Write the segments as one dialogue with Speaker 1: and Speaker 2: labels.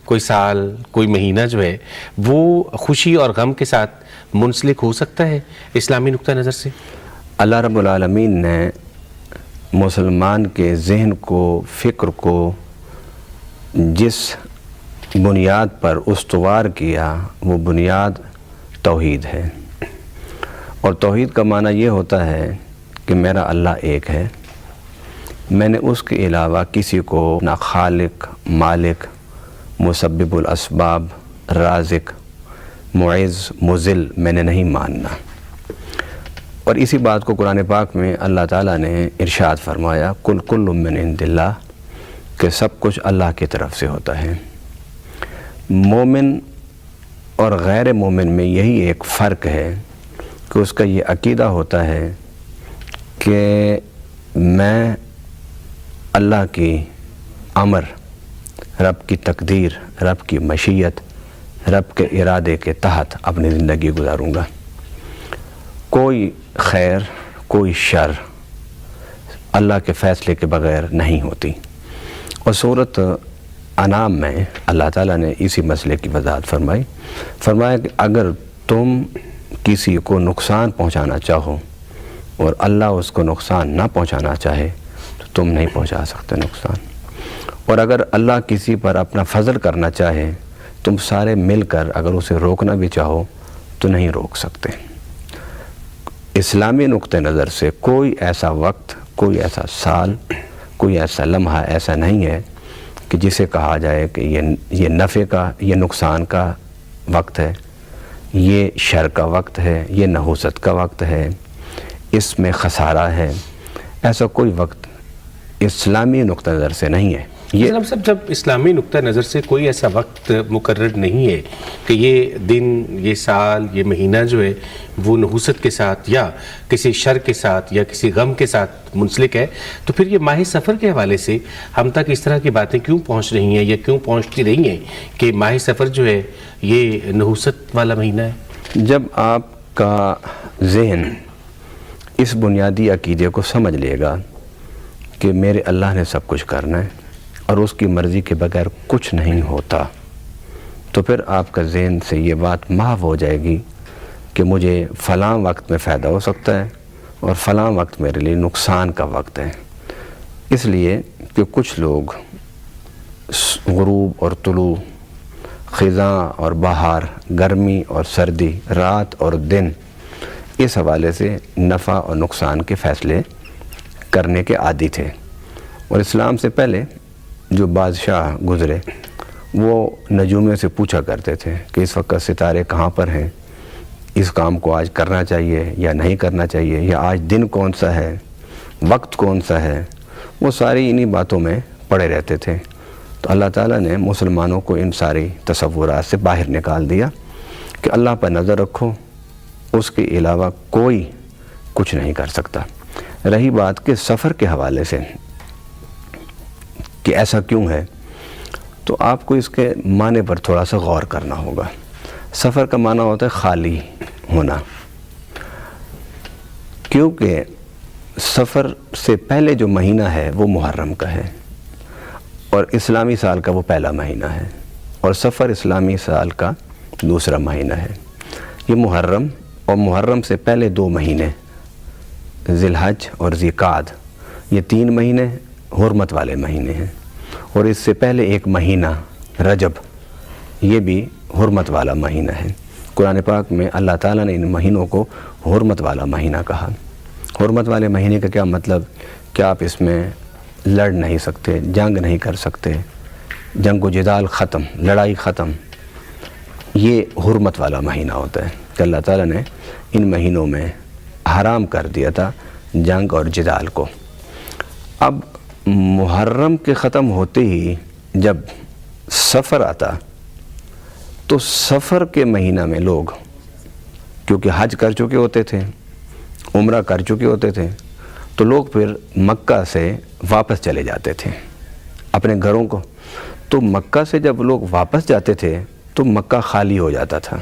Speaker 1: کوئی سال، کوئی مہینہ جو ہے وہ خوشی اور غم کے ساتھ منسلک ہو سکتا ہے اسلامی نقطہ نظر سے؟
Speaker 2: اللہ رب العالمین نے مسلمان کے ذہن کو، فکر کو جس بنیاد پر استوار کیا وہ بنیاد توحید ہے، اور توحید کا معنی یہ ہوتا ہے کہ میرا اللہ ایک ہے، میں نے اس کے علاوہ کسی کو نہ خالق، مالک، مسبب الاسباب، رازق، معز، مذل میں نے نہیں ماننا۔ اور اسی بات کو قرآن پاک میں اللہ تعالیٰ نے ارشاد فرمایا، کل کل من عند اللہ، کہ سب کچھ اللہ کی طرف سے ہوتا ہے۔ مومن اور غیر مومن میں یہی ایک فرق ہے کہ اس کا یہ عقیدہ ہوتا ہے کہ میں اللہ کی امر، رب کی تقدیر، رب کی مشیت، رب کے ارادے کے تحت اپنی زندگی گزاروں گا۔ کوئی خیر، کوئی شر اللہ کے فیصلے کے بغیر نہیں ہوتی۔ اور سورۃ انعام میں اللہ تعالیٰ نے اسی مسئلے کی وضاحت فرمایا کہ اگر تم کسی کو نقصان پہنچانا چاہو اور اللہ اس کو نقصان نہ پہنچانا چاہے تو تم نہیں پہنچا سکتے نقصان، اور اگر اللہ کسی پر اپنا فضل کرنا چاہے تم سارے مل کر اگر اسے روکنا بھی چاہو تو نہیں روک سکتے۔ اسلامی نقطہ نظر سے کوئی ایسا وقت، کوئی ایسا سال، کوئی ایسا لمحہ ایسا نہیں ہے کہ جسے کہا جائے کہ یہ نفع کا، یہ نقصان کا وقت ہے، یہ شر کا وقت ہے، یہ نحوست کا وقت ہے، اس میں خسارہ ہے۔ ایسا کوئی وقت اسلامی نقطہ نظر سے نہیں ہے۔
Speaker 1: جناب صاحب، جب اسلامی نقطہ نظر سے کوئی ایسا وقت مقرر نہیں ہے کہ یہ دن، یہ سال، یہ مہینہ جو ہے وہ نحوست کے ساتھ یا کسی شر کے ساتھ یا کسی غم کے ساتھ منسلک ہے، تو پھر یہ ماہ سفر کے حوالے سے ہم تک اس طرح کی باتیں کیوں پہنچ رہی ہیں یا کیوں پہنچتی رہی ہیں کہ ماہ سفر جو ہے یہ نحوست والا مہینہ ہے؟
Speaker 2: جب آپ کا ذہن اس بنیادی عقیدے کو سمجھ لے گا کہ میرے اللہ نے سب کچھ کرنا ہے اور اس کی مرضی کے بغیر کچھ نہیں ہوتا، تو پھر آپ کا ذہن سے یہ بات محو ہو جائے گی کہ مجھے فلاں وقت میں فائدہ ہو سکتا ہے اور فلاں وقت میرے لیے نقصان کا وقت ہے۔ اس لیے کہ کچھ لوگ غروب اور طلوع، خزاں اور بہار، گرمی اور سردی، رات اور دن، اس حوالے سے نفع اور نقصان کے فیصلے کرنے کے عادی تھے۔ اور اسلام سے پہلے جو بادشاہ گزرے وہ نجومیوں سے پوچھا کرتے تھے کہ اس وقت ستارے کہاں پر ہیں، اس کام کو آج کرنا چاہیے یا نہیں کرنا چاہیے، یا آج دن کون سا ہے، وقت کون سا ہے، وہ ساری انہی باتوں میں پڑے رہتے تھے۔ تو اللہ تعالیٰ نے مسلمانوں کو ان ساری تصورات سے باہر نکال دیا کہ اللہ پر نظر رکھو، اس کے علاوہ کوئی کچھ نہیں کر سکتا۔ رہی بات کہ سفر کے حوالے سے کہ ایسا کیوں ہے، تو آپ کو اس کے معنی پر تھوڑا سا غور کرنا ہوگا۔ سفر کا معنی ہوتا ہے خالی ہونا، کیونکہ سفر سے پہلے جو مہینہ ہے وہ محرم کا ہے اور اسلامی سال کا وہ پہلا مہینہ ہے، اور سفر اسلامی سال کا دوسرا مہینہ ہے۔ یہ محرم اور محرم سے پہلے 2 مہینے ذی الحج اور ذی قعد، یہ 3 مہینے حرمت والے مہینے ہیں، اور اس سے پہلے 1 مہینہ رجب، یہ بھی حرمت والا مہینہ ہے۔ قرآن پاک میں اللہ تعالیٰ نے ان مہینوں کو حرمت والا مہینہ کہا۔ حرمت والے مہینے کا کیا مطلب؟ کہ آپ اس میں لڑ نہیں سکتے، جنگ نہیں کر سکتے، جنگ و جدال ختم، لڑائی ختم، یہ حرمت والا مہینہ ہوتا ہے کہ اللہ تعالیٰ نے ان مہینوں میں حرام کر دیا تھا جنگ اور جدال کو۔ اب محرم کے ختم ہوتے ہی جب سفر آتا تو سفر کے مہینہ میں لوگ کیونکہ حج کر چکے ہوتے تھے، عمرہ کر چکے ہوتے تھے، تو لوگ پھر مکہ سے واپس چلے جاتے تھے اپنے گھروں کو۔ تو مکہ سے جب لوگ واپس جاتے تھے تو مکہ خالی ہو جاتا تھا۔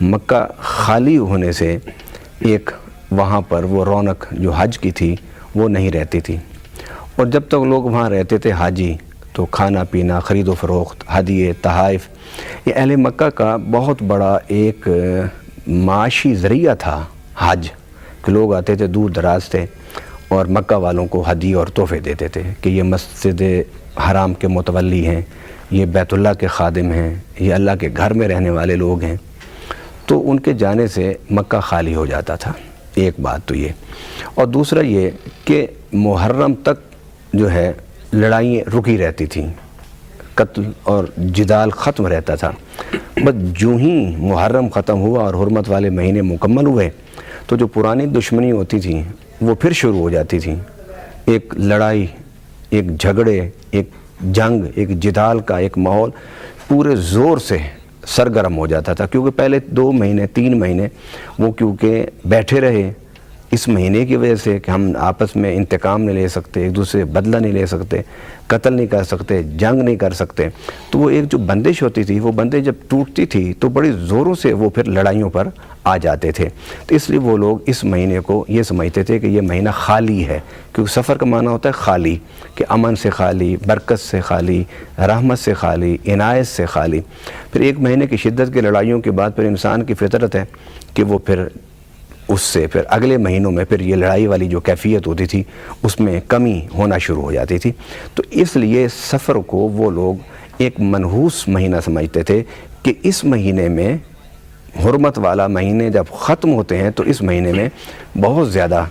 Speaker 2: مکہ خالی ہونے سے ایک وہاں پر وہ رونق جو حج کی تھی وہ نہیں رہتی تھی، اور جب تک لوگ وہاں رہتے تھے حاجی تو کھانا پینا، خرید و فروخت، ہدیے، تحائف، یہ اہل مکہ کا بہت بڑا ایک معاشی ذریعہ تھا حج، کہ لوگ آتے تھے دور دراز سے اور مکہ والوں کو ہدیے اور تحفے دیتے تھے کہ یہ مسجد حرام کے متولی ہیں، یہ بیت اللہ کے خادم ہیں، یہ اللہ کے گھر میں رہنے والے لوگ ہیں، تو ان کے جانے سے مکہ خالی ہو جاتا تھا۔ ایک بات تو یہ، اور دوسرا یہ کہ محرم تک جو ہے لڑائیں رکی رہتی تھیں، قتل اور جدال ختم رہتا تھا۔ بس جو ہی محرم ختم ہوا اور حرمت والے مہینے مکمل ہوئے تو جو پرانی دشمنی ہوتی تھیں وہ پھر شروع ہو جاتی تھیں، ایک لڑائی، ایک جھگڑے، ایک جنگ، ایک جدال کا ایک ماحول پورے زور سے سرگرم ہو جاتا تھا، کیونکہ پہلے 2 مہینے 3 مہینے وہ کیونکہ بیٹھے رہے اس مہینے کی وجہ سے کہ ہم آپس میں انتقام نہیں لے سکتے، ایک دوسرے سے بدلہ نہیں لے سکتے، قتل نہیں کر سکتے، جنگ نہیں کر سکتے، تو وہ ایک جو بندش ہوتی تھی وہ بندش جب ٹوٹتی تھی تو بڑی زوروں سے وہ پھر لڑائیوں پر آ جاتے تھے۔ تو اس لیے وہ لوگ اس مہینے کو یہ سمجھتے تھے کہ یہ مہینہ خالی ہے، کیونکہ سفر کا معنی ہوتا ہے خالی، کہ امن سے خالی، برکت سے خالی، رحمت سے خالی، عنایت سے خالی۔ پھر 1 مہینے کی شدت کی لڑائیوں کے بعد پھر انسان کی فطرت ہے کہ وہ پھر اس سے پھر اگلے مہینوں میں پھر یہ لڑائی والی جو کیفیت ہوتی تھی اس میں کمی ہونا شروع ہو جاتی تھی۔ تو اس لیے سفر کو وہ لوگ ایک منحوس مہینہ سمجھتے تھے کہ اس مہینے میں حرمت والا مہینے جب ختم ہوتے ہیں تو اس مہینے میں بہت زیادہ